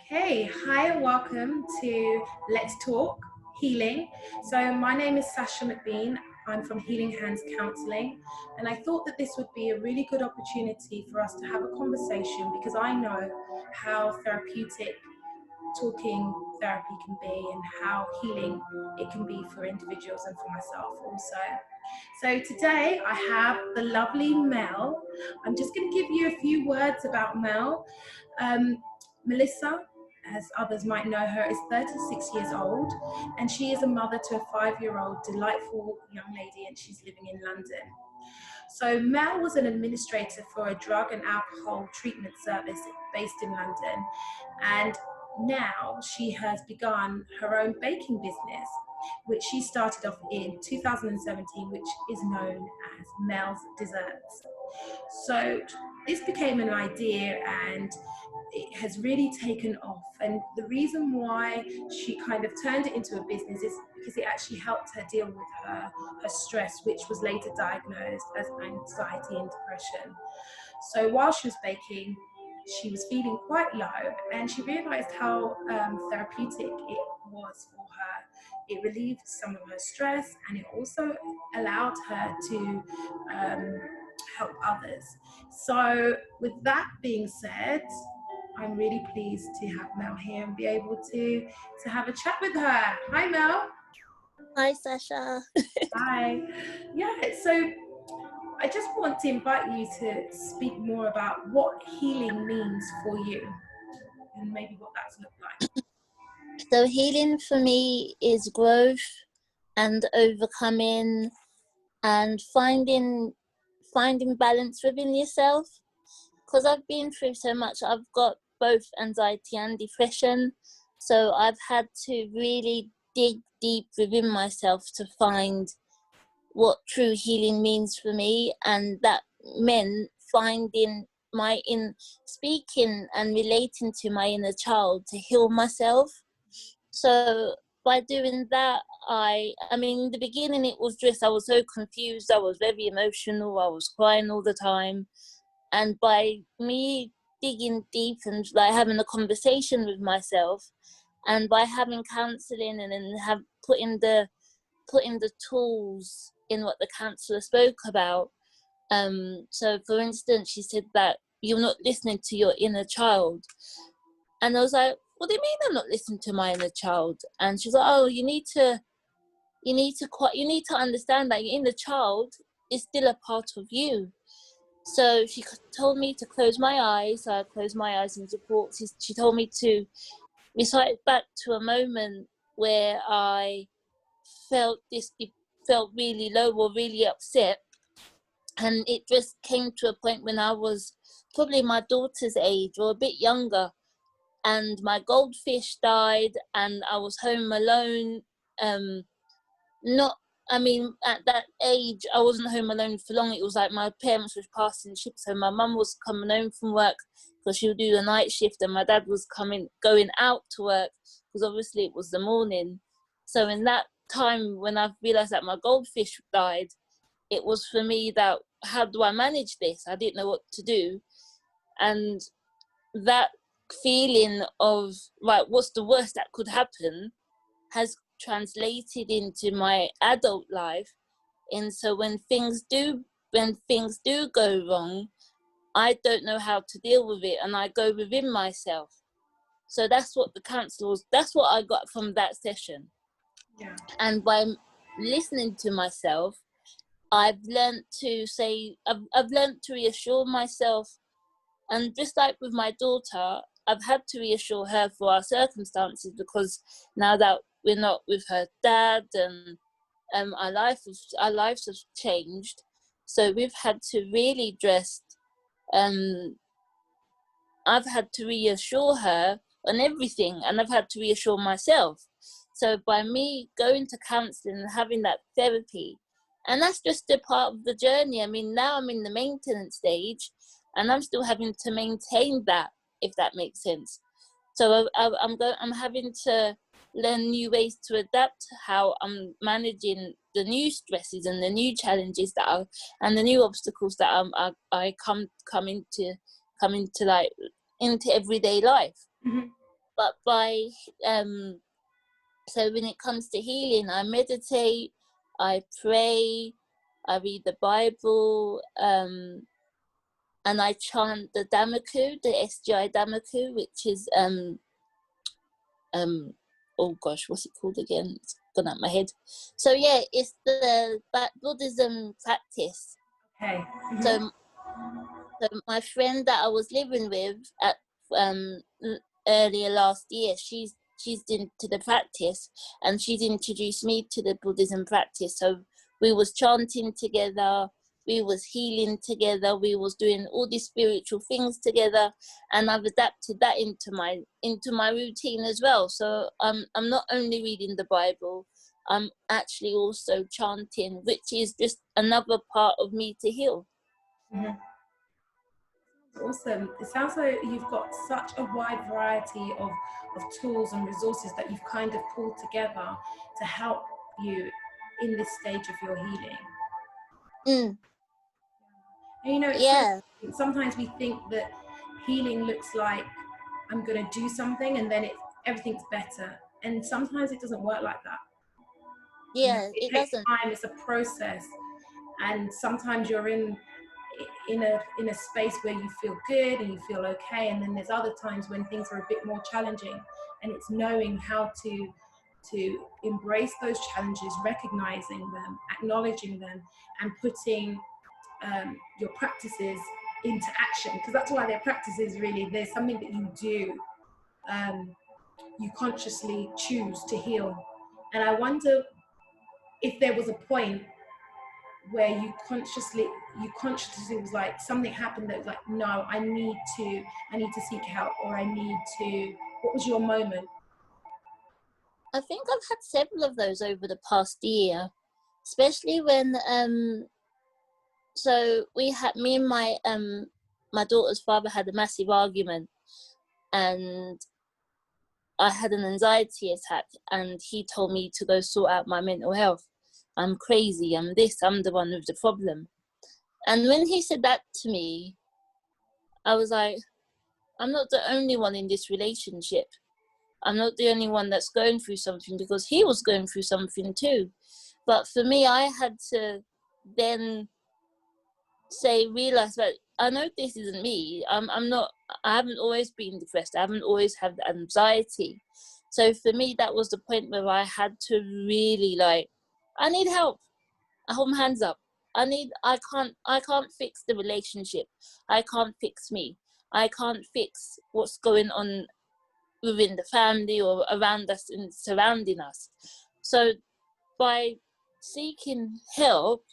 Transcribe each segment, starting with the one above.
Hey, hi, and welcome to Let's Talk Healing. So, my name is Sasha McBean. I'm from Healing Hands Counselling, and I thought that this would be a really good opportunity for us to have a conversation because I know how therapeutic talking therapy can be and how healing it can be for individuals and for myself also. So today I have the lovely Mell. I'm just going to give you a few words about Mell. Mellissa, as others might know her, is 36 years old, and she is a mother to a 5-year-old delightful young lady, and she's living in London. So Mell was an administrator for a drug and alcohol treatment service based in London, and now she has begun her own baking business, which she started off in 2017, which is known as Mell's Desserts. So this became an idea and it has really taken off. And the reason why she kind of turned it into a business is because it actually helped her deal with her stress, which was later diagnosed as anxiety and depression. So while she was baking, she was feeling quite low, and she realized how therapeutic it was for her. It relieved some of her stress, and it also allowed her to help others. So with that being said, I'm really pleased to have Mell here and be able to have a chat with her. Hi, Mell. Hi, Sasha. Hi. Yeah, so I just want to invite you to speak more about what healing means for you and maybe what that's looked like. So healing for me is growth and overcoming and finding balance within yourself. Because I've been through so much. I've got both anxiety and depression. So I've had to really dig deep within myself to find what true healing means for me, and that meant finding speaking and relating to my inner child to heal myself. So by doing that, I mean, in the beginning it was just, I was so confused, I was very emotional, I was crying all the time. And by me digging deep and like having a conversation with myself, and by having counselling and then putting the tools in what the counsellor spoke about. So for instance, she said that you're not listening to your inner child. And I was like, what do you mean I'm not listening to my inner child? And she's like, oh, you need to understand that your inner child is still a part of you. So she told me to close my eyes. So I closed my eyes in support. She told me to recite back to a moment where I felt really low or really upset. And it just came to a point when I was probably my daughter's age or a bit younger, and my goldfish died and I was home alone. At that age, I wasn't home alone for long. It was like my parents were passing ships. So my mum was coming home from work because she would do the night shift, and my dad was going out to work because obviously it was the morning. So in that time when I realised that my goldfish died, it was for me that, how do I manage this? I didn't know what to do. And that feeling of, right, what's the worst that could happen, has translated into my adult life. And so when things do go wrong, I don't know how to deal with it, and I go within myself. So that's what that's what I got from that session. Yeah. And by listening to myself, I've learned to reassure myself. And just like with my daughter, I've had to reassure her for our circumstances, because now that we're not with her dad, and our lives have changed. So we've had to really I've had to reassure her on everything, and I've had to reassure myself. So by me going to counselling and having that therapy, and that's just a part of the journey. I mean, now I'm in the maintenance stage, and I'm still having to maintain that, if that makes sense. So I'm having to learn new ways to adapt how I'm managing the new stresses and the new challenges and the new obstacles that I come into everyday life. Mm-hmm. But by so when it comes to healing, I meditate, I pray, I read the Bible, and I chant the Damaku, the SGI Damaku, which is oh gosh, what's it called again? It's gone out my head. So yeah, it's the Buddhism practice. Okay. So my friend that I was living with at earlier last year, she's into the practice, and she's introduced me to the Buddhism practice. So we was chanting together, we was healing together, we was doing all these spiritual things together, and I've adapted that into my routine as well. So I'm not only reading the Bible, I'm actually also chanting, which is just another part of me to heal. Awesome. It sounds like you've got such a wide variety of tools and resources that you've kind of pulled together to help you in this stage of your healing. And you know, sometimes we think that healing looks like I'm going to do something and then everything's better. And sometimes it doesn't work like that. Yeah, it takes time. It's a process. And sometimes you're in a space where you feel good and you feel okay, and then there's other times when things are a bit more challenging, and it's knowing how to embrace those challenges, recognizing them, acknowledging them, and putting your practices into action, because that's why they're practices. Really, there's something that you do, you consciously choose to heal. And I wonder if there was a point where you consciously was like, something happened that was like, no, I need to seek help, or what was your moment? I think I've had several of those over the past year, especially when so we had, me and my daughter's father had a massive argument, and I had an anxiety attack, and he told me to go sort out my mental health. I'm crazy, I'm this, I'm the one with the problem. And when he said that to me, I was like, I'm not the only one in this relationship. I'm not the only one that's going through something, because he was going through something too. But for me, I had to then realize that I know this isn't me. I haven't always been depressed. I haven't always had anxiety. So for me, that was the point where I had to really I need help. I hold my hands up. I can't fix the relationship. I can't fix me. I can't fix what's going on within the family or around us and surrounding us. So by seeking help,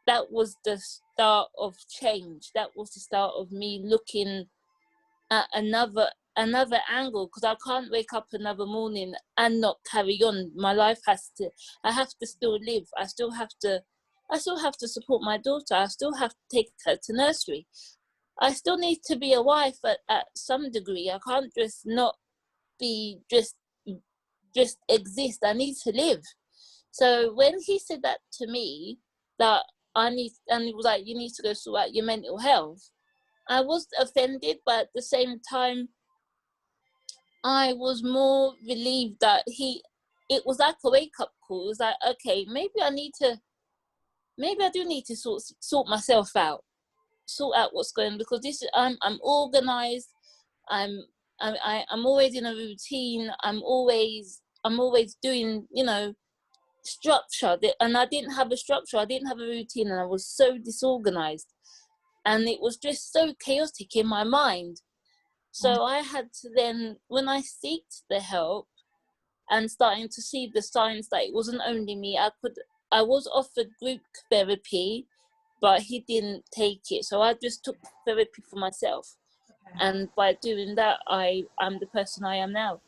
that was the start of change. That was the start of me looking at another angle, because I can't wake up another morning and not carry on. My life I have to still live. I still have to support my daughter. I still have to take her to nursery. I still need to be a wife at some degree. I can't just not be just exist. I need to live. So when he said that to me, that and he was like, you need to go sort out your mental health, I was offended, but at the same time, I was more relieved that it was like a wake-up call. It was like, okay, maybe I do need to sort myself out, sort out what's going on, because I'm organized. I'm always in a routine. I'm always doing, structure. And I didn't have a structure. I didn't have a routine, and I was so disorganized, and it was just so chaotic in my mind. So I had to then, when I sought the help and starting to see the signs that it wasn't only me, I was offered group therapy, but he didn't take it. So I just took therapy for myself. And by doing that, I'm the person I am now.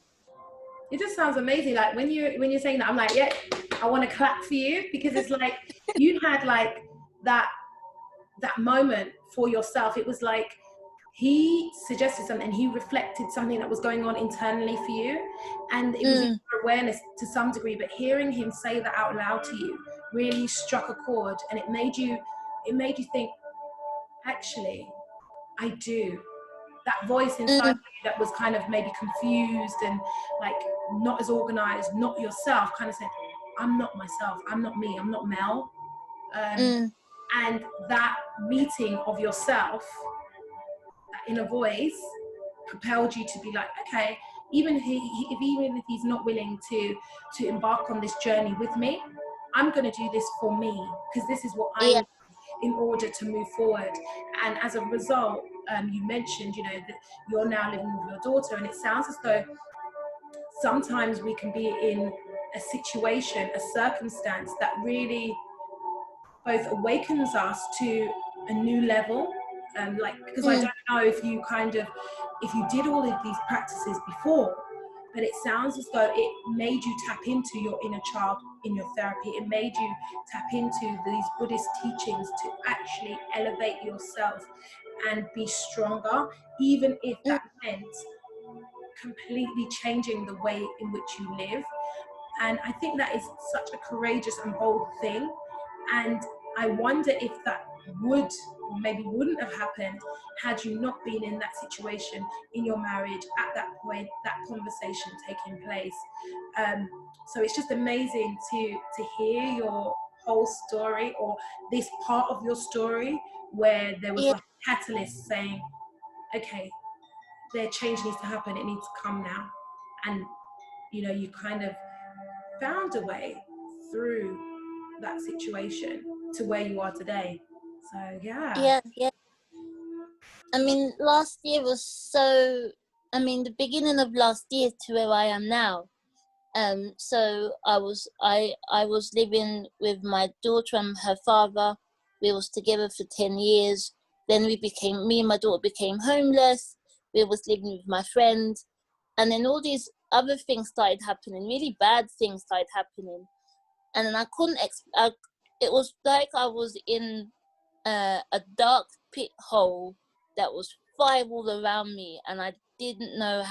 It just sounds amazing. Like when you're saying that, I'm like, yeah, I want to clap for you, because it's like you had like that moment for yourself. It was like he suggested something, and he reflected something that was going on internally for you, and it was your awareness to some degree, but hearing him say that out loud to you really struck a chord, and it made you think, actually, I do. that voice inside of you that was kind of maybe confused and like not as organized, not yourself, kind of said, I'm not myself, I'm not me, I'm not Mel. And that meeting of yourself, that inner voice, propelled you to be like, okay, even if he's not willing to embark on this journey with me, I'm going to do this for me, because this is what I need in order to move forward. And as a result, you mentioned, you know, that you're now living with your daughter, and it sounds as though sometimes we can be in a situation, a circumstance that really both awakens us to a new level. Because I don't know if you did all of these practices before, but it sounds as though it made you tap into your inner child in your therapy. It made you tap into these Buddhist teachings to actually elevate yourself and be stronger, even if that meant completely changing the way in which you live. And I think that is such a courageous and bold thing. And I wonder if that would or maybe wouldn't have happened had you not been in that situation in your marriage at that point, that conversation taking place. So it's just amazing to hear your whole story, or this part of your story where there was like a catalyst saying, okay, their change needs to happen, it needs to come now. And you know, you kind of found a way through that situation to where you are today. So yeah. I mean, last year was the beginning of last year to where I am now. So I was living with my daughter and her father. We was together for 10 years. Then me and my daughter became homeless. We was living with my friend. And then all these other things started happening, really bad things started happening. And then I couldn't, it was like I was in a dark pit hole that was fire all around me, and I didn't know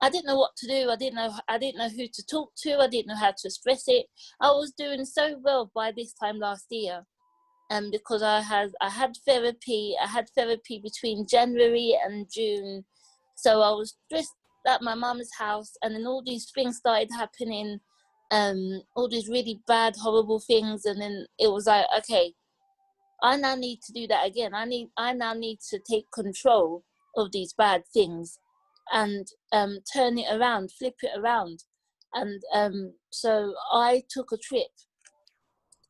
what to do. I didn't know who to talk to. I didn't know how to express it. I was doing so well by this time last year, and because I had therapy. I had therapy between January and June, so I was just at my mum's house, and then all these things started happening, all these really bad, horrible things, and then it was like, okay, I now need to do that again. I now need to take control of these bad things and turn it around, flip it around. And so I took a trip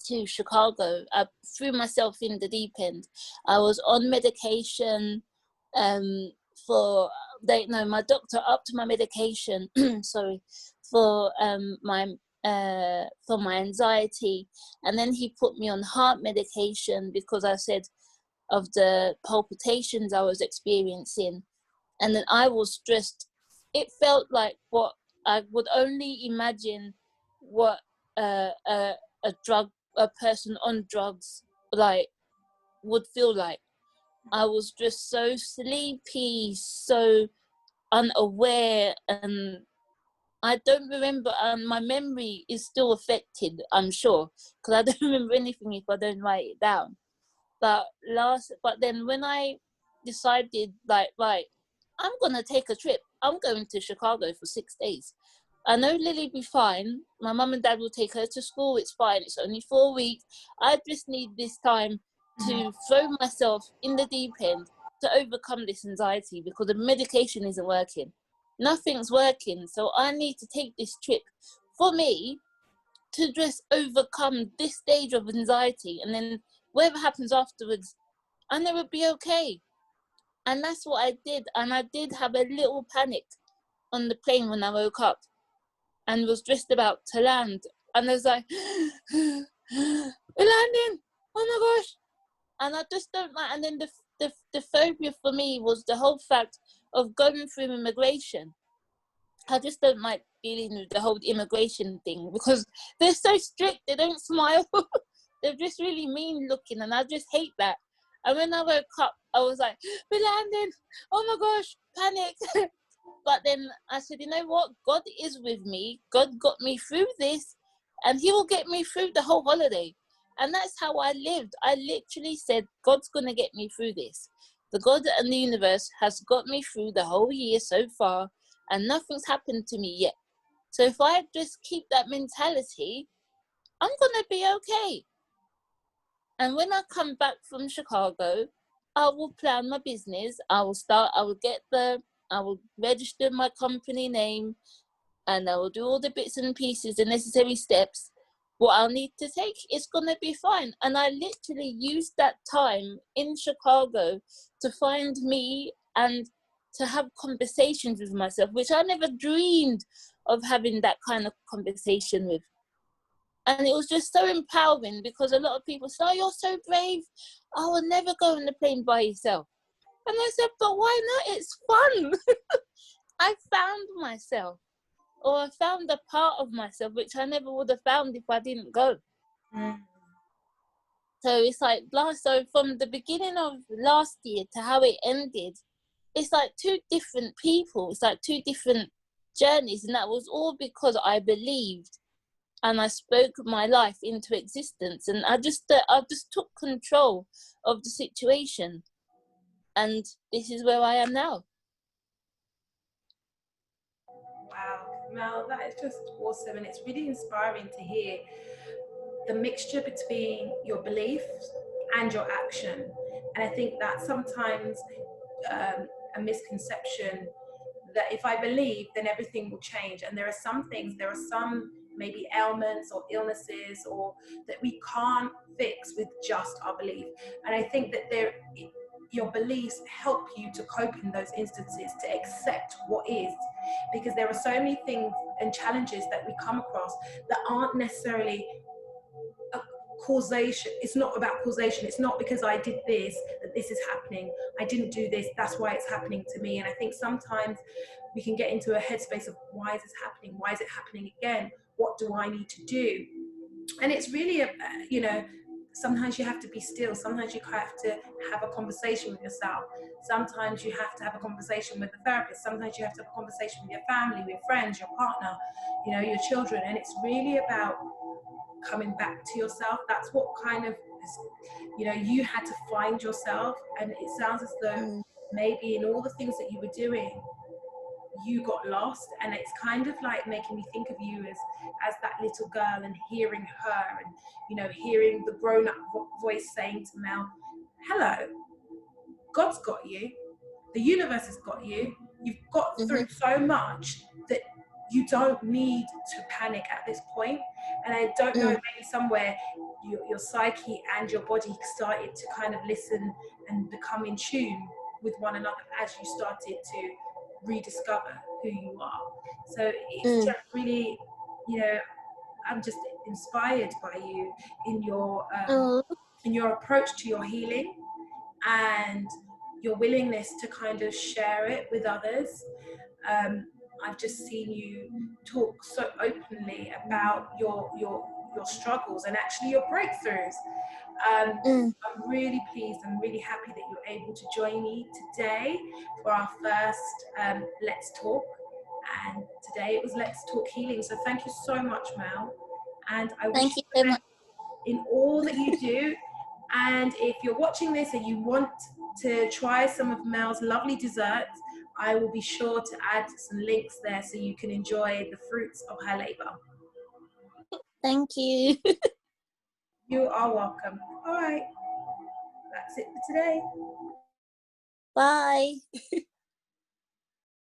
to Chicago. I threw myself in the deep end. I was on medication my doctor upped my medication, sorry, for my anxiety, and then he put me on heart medication because I said of the palpitations I was experiencing. And then I was stressed. It felt like what I would only imagine what a person on drugs like would feel like. I was just so sleepy, so unaware, and I don't remember. My memory is still affected, I'm sure, because I don't remember anything if I don't write it down. But then when I decided, like, right, I'm gonna take a trip. I'm going to Chicago for 6 days. I know Lily'll be fine. My mum and dad will take her to school. It's fine. It's only 4 weeks. I just need this time to throw myself in the deep end to overcome this anxiety, because the medication isn't working. Nothing's working. So I need to take this trip for me to just overcome this stage of anxiety. And then whatever happens afterwards, I know it'll be okay. And that's what I did. And I did have a little panic on the plane when I woke up and was just about to land. And I was like, we're landing. Oh my gosh. And I just don't like, and then the phobia for me was the whole fact of going through immigration. I just don't like dealing with the whole immigration thing because they're so strict. They don't smile. They're just really mean looking, and I just hate that. And when I woke up, I was like, we're landing. Oh my gosh, panic. But then I said, you know what? God is with me. God got me through this, and he will get me through the whole holiday. And that's how I lived. I literally said, God's going to get me through this. The God and the universe has got me through the whole year so far, and nothing's happened to me yet. So if I just keep that mentality, I'm going to be okay. And when I come back from Chicago, I will plan my business. I will register my company name, and I will do all the bits and pieces, the necessary steps. What I'll need to take is going to be fine. And I literally used that time in Chicago to find me and to have conversations with myself, which I never dreamed of having that kind of conversation with. And it was just so empowering, because a lot of people say, oh, you're so brave. I will never go on the plane by yourself. And I said, but why not? It's fun. I found myself, or I found a part of myself which I never would have found if I didn't go. So it's like, so from the beginning of last year to how it ended, it's like two different people. It's like two different journeys. And that was all because I believed and I spoke my life into existence. And I just took control of the situation. And this is where I am now. Wow, Mel, that is just awesome. And it's really inspiring to hear the mixture between your beliefs and your action. And I think that's sometimes a misconception, that if I believe, then everything will change. And there are some maybe ailments or illnesses or that we can't fix with just our belief. And I think that your beliefs help you to cope in those instances, to accept what is, because there are so many things and challenges that we come across that aren't necessarily causation. It's not about causation. It's not because I did this that this is happening. I didn't do this, that's why it's happening to me. And I think sometimes we can get into a headspace of, why is this happening? Why is it happening again? What do I need to do? And it's really sometimes you have to be still. Sometimes you have to have a conversation with yourself. Sometimes you have to have a conversation with a therapist. Sometimes you have to have a conversation with your family, with friends, your partner, your children. And it's really about coming back to yourself. That's what kind of, you had to find yourself. And it sounds as though maybe in all the things that you were doing, you got lost. And it's kind of like making me think of you as that little girl, and hearing her, and hearing the grown-up voice saying to Mel, hello, God's got you, the universe has got you, you've got through so much that you don't need to panic at this point. And I don't know, maybe somewhere your psyche and your body started to kind of listen and become in tune with one another as you started to rediscover who you are. So it's just really, I'm just inspired by you in your approach to your healing, and your willingness to kind of share it with others. I've just seen you talk so openly about your struggles and actually your breakthroughs. I'm really pleased and really happy that you're able to join me today for our first Let's Talk. And today it was Let's Talk Healing. So thank you so much, Mel. And I wish you the best in all that you do. And if you're watching this and you want to try some of Mel's lovely desserts, I will be sure to add some links there so you can enjoy the fruits of her labor. Thank you. You are welcome. All right. That's it for today. Bye.